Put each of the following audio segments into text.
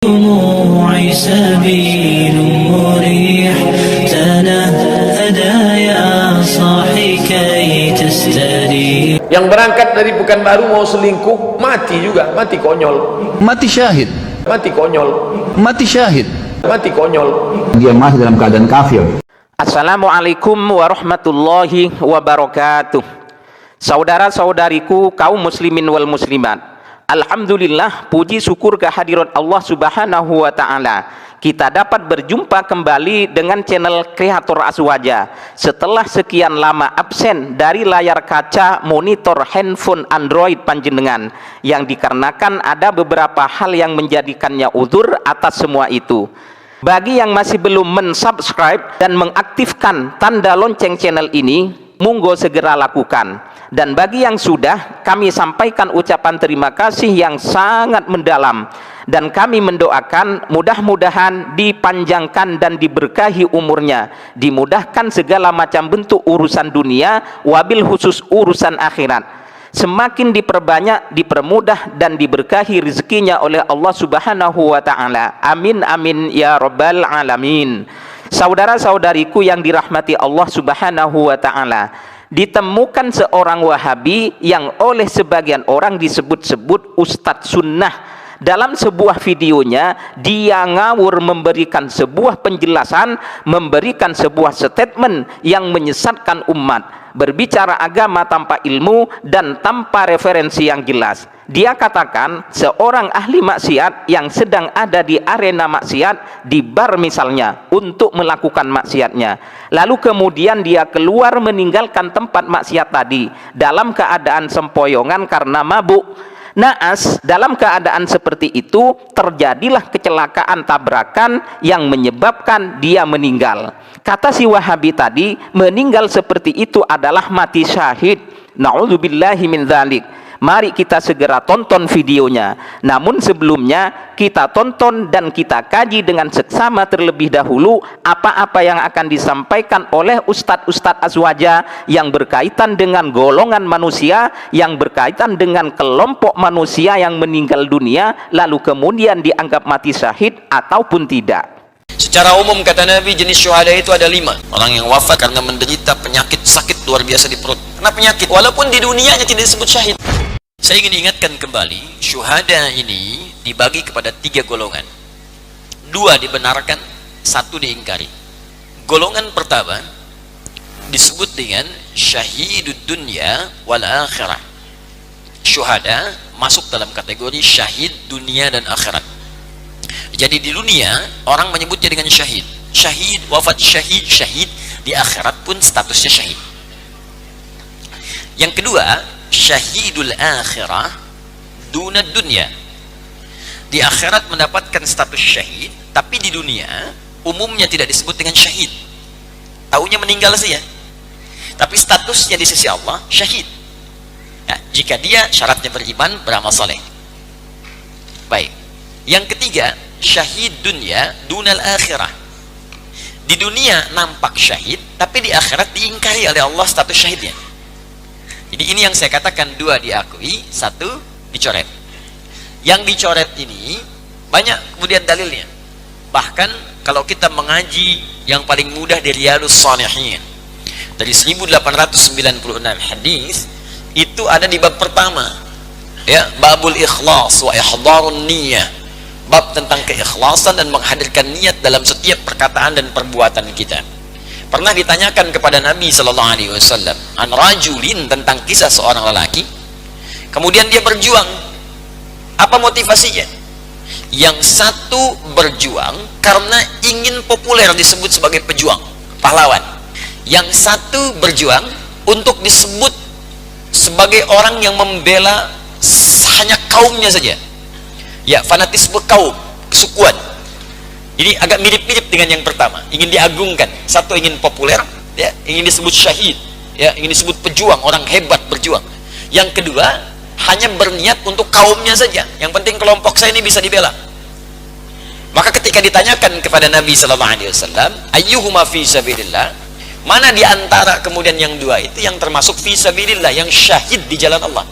دموعي سبيل مريح تنهدى يا صاحي كي تستريح. Yang berangkat dari Pekanbaru mau selingkuh, mati juga, mati konyol. Mati syahid. Mati konyol. Mati syahid. Mati konyol. Dia masih dalam keadaan kafir. Assalamualaikum warahmatullahi wabarakatuh. Saudara-saudariku kaum muslimin wal muslimat, alhamdulillah, puji syukur kehadirat Allah Subhanahu wa taala. Kita dapat berjumpa kembali dengan channel Kreator Azwaja setelah sekian lama absen dari layar kaca monitor handphone Android panjenengan, yang dikarenakan ada beberapa hal yang menjadikannya uzur atas semua itu. Bagi yang masih belum mensubscribe dan mengaktifkan tanda lonceng channel ini, monggo segera lakukan. Dan bagi yang sudah, kami sampaikan ucapan terima kasih yang sangat mendalam, dan kami mendoakan mudah-mudahan dipanjangkan dan diberkahi umurnya, dimudahkan segala macam bentuk urusan dunia, wabil khusus urusan akhirat, semakin diperbanyak, dipermudah dan diberkahi rezekinya oleh Allah Subhanahu wa taala. Amin amin ya rabbal alamin. Saudara-saudariku yang dirahmati Allah Subhanahu wa taala, ditemukan seorang Wahabi yang oleh sebagian orang disebut-sebut Ustadz Sunnah. Dalam sebuah videonya, dia ngawur memberikan sebuah penjelasan, memberikan sebuah statement yang menyesatkan umat, berbicara agama tanpa ilmu dan tanpa referensi yang jelas. Dia katakan seorang ahli maksiat yang sedang ada di arena maksiat, di bar misalnya, untuk melakukan maksiatnya, lalu kemudian dia keluar meninggalkan tempat maksiat tadi dalam keadaan sempoyongan karena mabuk. Naas, dalam keadaan seperti itu terjadilah kecelakaan tabrakan yang menyebabkan dia meninggal. Kata si Wahabi tadi, meninggal seperti itu adalah mati syahid. Na'udzubillahi min dzalik. Mari kita segera tonton videonya. Namun sebelumnya kita tonton dan kita kaji dengan seksama terlebih dahulu apa-apa yang akan disampaikan oleh Ustadz Azwaja yang berkaitan dengan golongan manusia, yang berkaitan dengan kelompok manusia yang meninggal dunia lalu kemudian dianggap mati syahid ataupun tidak. Secara umum kata Nabi, jenis syuhada itu ada 5. Orang yang wafat karena menderita penyakit sakit luar biasa di perut. Karena penyakit, walaupun di dunianya tidak disebut syahid. Saya ingin ingatkan kembali, syuhada ini dibagi kepada 3 golongan. 2 dibenarkan, 1 diingkari. Golongan pertama disebut dengan syahidud dunya wal akhirah. Syuhada masuk dalam kategori syahid dunia dan akhirat. Jadi di dunia orang menyebutnya dengan syahid. Syahid, wafat syahid, syahid. Di akhirat pun statusnya syahid. Yang kedua, syahidul akhirah dunad dunya. Di akhirat mendapatkan status syahid, tapi di dunia umumnya tidak disebut dengan syahid. Taunya meninggal saja. Tapi statusnya di sisi Allah syahid. Ya, jika dia syaratnya beriman, beramal saleh. Baik. Yang ketiga, syahid dunya dunal akhirah. Di dunia nampak syahid, tapi di akhirat diingkari oleh Allah status syahidnya. Jadi ini yang saya katakan, 2 diakui, 1 dicoret. Yang dicoret ini banyak kemudian dalilnya. Bahkan kalau kita mengaji yang paling mudah dari Riyadhus Shalihin, dari 1896 hadis, itu ada di bab pertama, ya, babul ikhlas wa ihdharun niyyah. Bab tentang keikhlasan dan menghadirkan niat dalam setiap perkataan dan perbuatan kita. Pernah ditanyakan kepada Nabi sallallahu alaihi wasallam an rajulin, tentang kisah seorang lelaki, kemudian dia berjuang. Apa motivasinya? Yang satu berjuang karena ingin populer, disebut sebagai pejuang, pahlawan. Yang satu berjuang untuk disebut sebagai orang yang membela hanya kaumnya saja. Ya, fanatisme kaum, kesukuan. Ini agak mirip-mirip dengan yang pertama, ingin diagungkan. Satu ingin populer, ya, ingin disebut syahid, ya, ingin disebut pejuang, orang hebat berjuang. Yang kedua, hanya berniat untuk kaumnya saja. Yang penting kelompok saya ini bisa dibela. Maka ketika ditanyakan kepada Nabi sallallahu alaihi wasallam, ayyuhuma fi sabilillah, mana di antara kemudian yang 2 itu yang termasuk fi sabilillah, yang syahid di jalan Allah?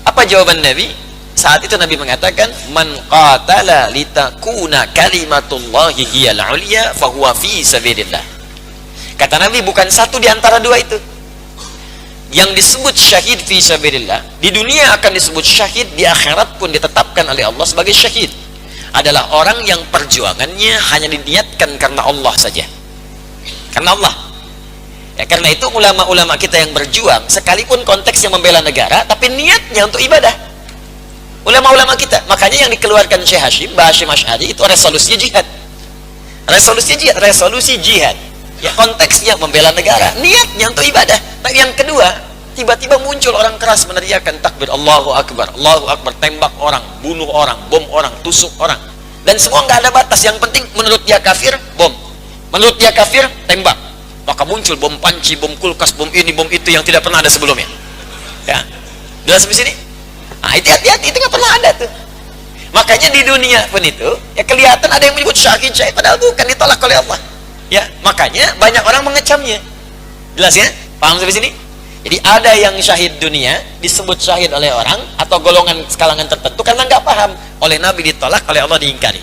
Apa jawaban Nabi? Saat itu Nabi mengatakan, man qatala litakuna kalimatullahi hiyal ulya fahuwa fi sabilillah. Kata Nabi, bukan satu di antara dua itu. Yang disebut syahid fi sabilillah, di dunia akan disebut syahid, di akhirat pun ditetapkan oleh Allah sebagai syahid. Adalah orang yang perjuangannya hanya diniatkan karena Allah saja. Karena Allah. Ya, karena itu ulama-ulama kita yang berjuang, sekalipun konteksnya membela negara, tapi niatnya untuk ibadah. Ulama-ulama kita, makanya yang dikeluarkan Syekh Hashim, Mbah Hashim Asy'ari itu resolusi jihad. Resolusi jihad. Ya, konteksnya membela negara, niatnya untuk ibadah. Tapi yang kedua, tiba-tiba muncul orang keras meneriakkan takbir, Allahu Akbar, tembak orang, bunuh orang, bom orang, tusuk orang. Dan semua nggak ada batas, yang penting menurut dia kafir, bom. Menurut dia kafir, tembak. Maka muncul bom panci, bom kulkas, bom ini, bom itu yang tidak pernah ada sebelumnya. Ya, jelas sampai sini? Nah, hati-hati, itu nggak pernah ada tuh. Makanya di dunia pun itu, ya kelihatan ada yang menyebut syahid, padahal bukan, ditolak oleh Allah. Ya, makanya banyak orang mengecamnya. Jelas ya? Paham sampai sini? Jadi ada yang syahid dunia disebut syahid oleh orang atau golongan kalangan tertentu karena nggak paham. Oleh Nabi ditolak, oleh Allah diingkari.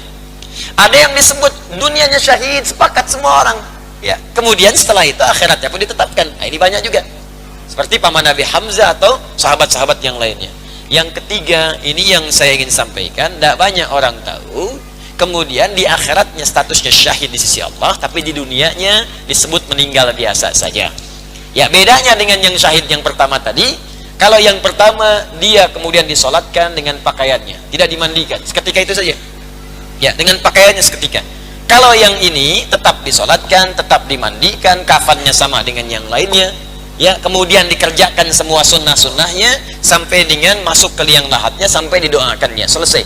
Ada yang disebut dunianya syahid, sepakat semua orang. Ya, kemudian setelah itu akhiratnya pun ditetapkan. Nah, ini banyak juga. Seperti paman Nabi Hamzah atau sahabat-sahabat yang lainnya. Yang ketiga, ini yang saya ingin sampaikan, tidak banyak orang tahu. Kemudian di akhiratnya statusnya syahid di sisi Allah, tapi di dunianya disebut meninggal biasa saja. Ya, bedanya dengan yang syahid yang pertama tadi, kalau yang pertama dia kemudian disolatkan dengan pakaiannya, tidak dimandikan, seketika itu saja. Ya, dengan pakaiannya seketika. Kalau yang ini tetap disolatkan, tetap dimandikan, kafannya sama dengan yang lainnya. Ya, kemudian dikerjakan semua sunnah-sunnahnya sampai dengan masuk ke liang lahatnya, sampai didoakannya, selesai.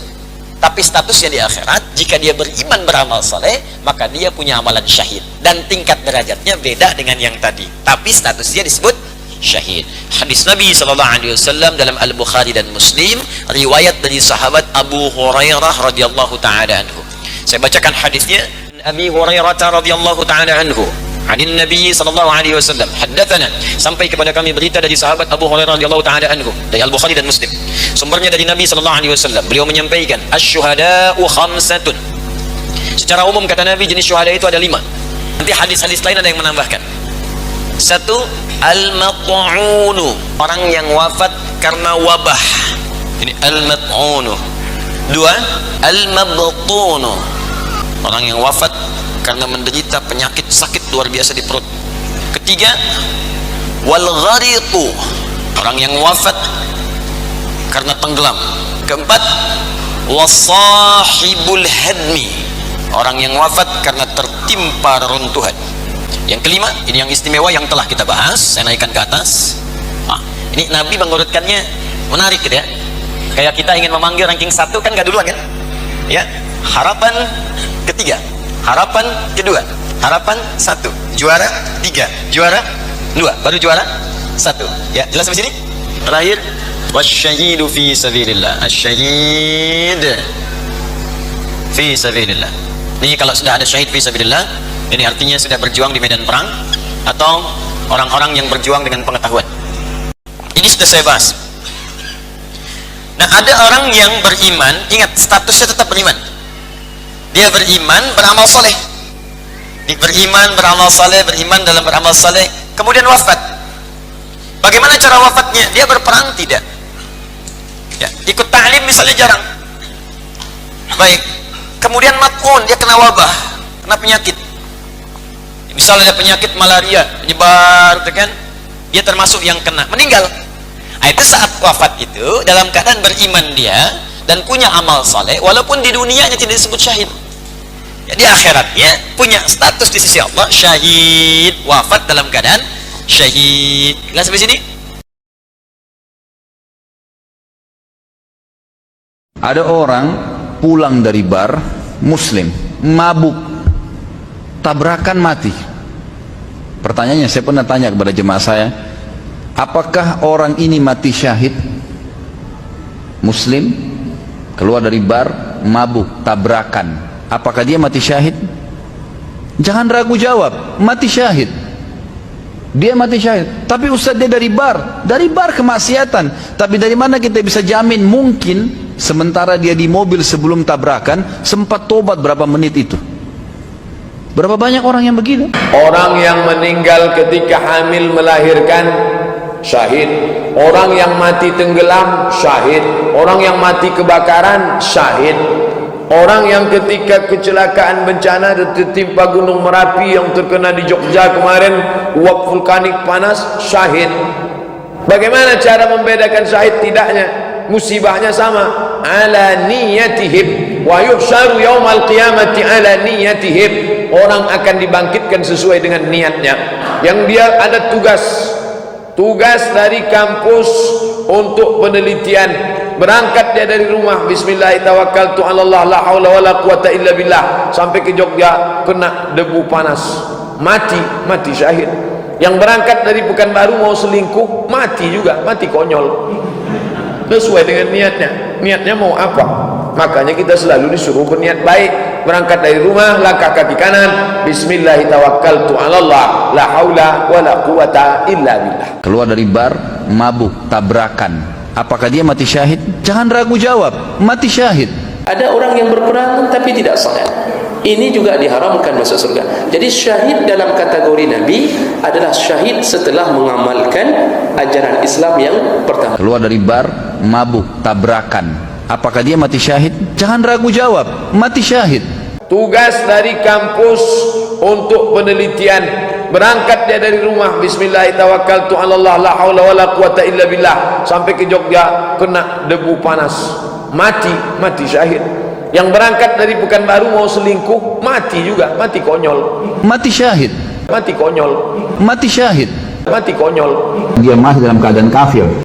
Tapi statusnya di akhirat, jika dia beriman beramal saleh, maka dia punya amalan syahid, dan tingkat derajatnya beda dengan yang tadi, tapi statusnya disebut syahid. Hadis Nabi SAW dalam Al-Bukhari dan Muslim, riwayat dari sahabat Abu Hurairah radhiyallahu ta'ala anhu. Saya bacakan hadisnya. Abi Hurairah radhiyallahu ta'ala anhu, hadis Nabi SAW haddatsana, sampai kepada kami berita dari sahabat Abu Hurairah radhiyallahu ta'ala anhu, dari Al-Bukhari dan Muslim. Sumbernya dari Nabi SAW. Beliau menyampaikan, asy-syuhada'u khamsatun. Secara umum kata Nabi, jenis syuhada itu ada 5. Nanti hadis-hadis lain ada yang menambahkan. 1, al-mat'unu, orang yang wafat karena wabah. Ini al-mat'unu. 2, al-mabtunu, orang yang wafat karena menderita penyakit sakit luar biasa di perut. 3, wal ghariqu, orang yang wafat karena tenggelam. 4, wasahibul hadmi, orang yang wafat karena tertimpa reruntuhan. Yang 5, ini yang istimewa yang telah kita bahas, saya naikkan ke atas. Ini Nabi mengurutkannya menarik gitu ya. Kayak kita ingin memanggil ranking 1 kan gak duluan kan? Ya, harapan ketiga, harapan kedua, harapan 1, juara 3, juara 2, baru juara 1. Ya, jelas sampai sini? Terakhir, wasyahidu fi sabilillah, asyahid fi sabilillah. Ini kalau sudah ada syahid fi sabilillah, ini artinya sudah berjuang di medan perang atau orang-orang yang berjuang dengan pengetahuan. Ini sudah saya bahas. Nah, ada orang yang beriman, ingat statusnya tetap beriman. Dia beriman, beramal soleh. Dia beriman, beramal soleh, beriman dalam beramal soleh, kemudian wafat. Bagaimana cara wafatnya? Dia berperang? Tidak. Ya, ikut ta'lim misalnya jarang. Baik. Kemudian mat'un, dia kena wabah, kena penyakit. Misalnya ada penyakit malaria menyebar, kan? Dia termasuk yang kena, meninggal. Nah, itu saat wafat itu dalam keadaan beriman dia dan punya amal saleh, walaupun di dunianya tidak disebut syahid. Ya, di akhiratnya punya status di sisi Allah syahid, wafat dalam keadaan syahid. Jelas sampai sini? Ada orang pulang dari bar, muslim, mabuk, tabrakan, mati. Pertanyaannya, saya pernah tanya kepada jemaah saya, apakah orang ini mati syahid? Muslim, keluar dari bar, mabuk, tabrakan, apakah dia mati syahid? Jangan ragu jawab, mati syahid. Dia mati syahid. Tapi Ustaz, dia dari bar kemaksiatan. Tapi dari mana kita bisa jamin? Mungkin sementara dia di mobil sebelum tabrakan sempat tobat berapa menit itu. Berapa banyak orang yang begitu? Orang yang meninggal ketika hamil melahirkan, syahid. Orang yang mati tenggelam, syahid. Orang yang mati kebakaran, syahid. Orang yang ketika kecelakaan bencana tertimpa Gunung Merapi yang terkena di Jogja kemarin, uap vulkanik panas, syahid. Bagaimana cara membedakan syahid tidaknya? Musibahnya sama. Ala niyatihim wa yuhsyaru yaumal qiyamati ala niyatihim. Orang akan dibangkitkan sesuai dengan niatnya. Yang dia ada tugas dari kampus untuk penelitian. Berangkat dia dari rumah, bismillahirrahmanirrahim, la haula wala quwata illa billah, sampai ke Jogja kena debu panas, mati syahid. Yang berangkat dari Pekanbaru mau selingkuh, mati juga, mati konyol. Sesuai dengan niatnya mau apa? Makanya kita selalu disuruh berniat baik. Berangkat dari rumah, langkah kaki kanan, bismillahirrahmanirrahim, la haula wala quwata illa billah. Keluar dari bar, mabuk, tabrakan, apakah dia mati syahid? Jangan ragu jawab, mati syahid. Ada orang yang berperang tapi tidak salat, ini juga diharamkan masuk surga. Jadi syahid dalam kategori Nabi adalah syahid setelah mengamalkan ajaran Islam yang pertama. Keluar dari bar, mabuk, tabrakan, apakah dia mati syahid? Jangan ragu jawab, mati syahid. Tugas dari kampus untuk penelitian. Berangkat dia dari rumah, bismillahirrahmanirrahim, la haula wala quwata illa billah, sampai ke Jogja kena debu panas, mati syahid. Yang berangkat dari Pekanbaru mau selingkuh, mati juga, mati konyol. Mati syahid. Mati konyol. Mati syahid. Mati konyol. Dia masih dalam keadaan kafir.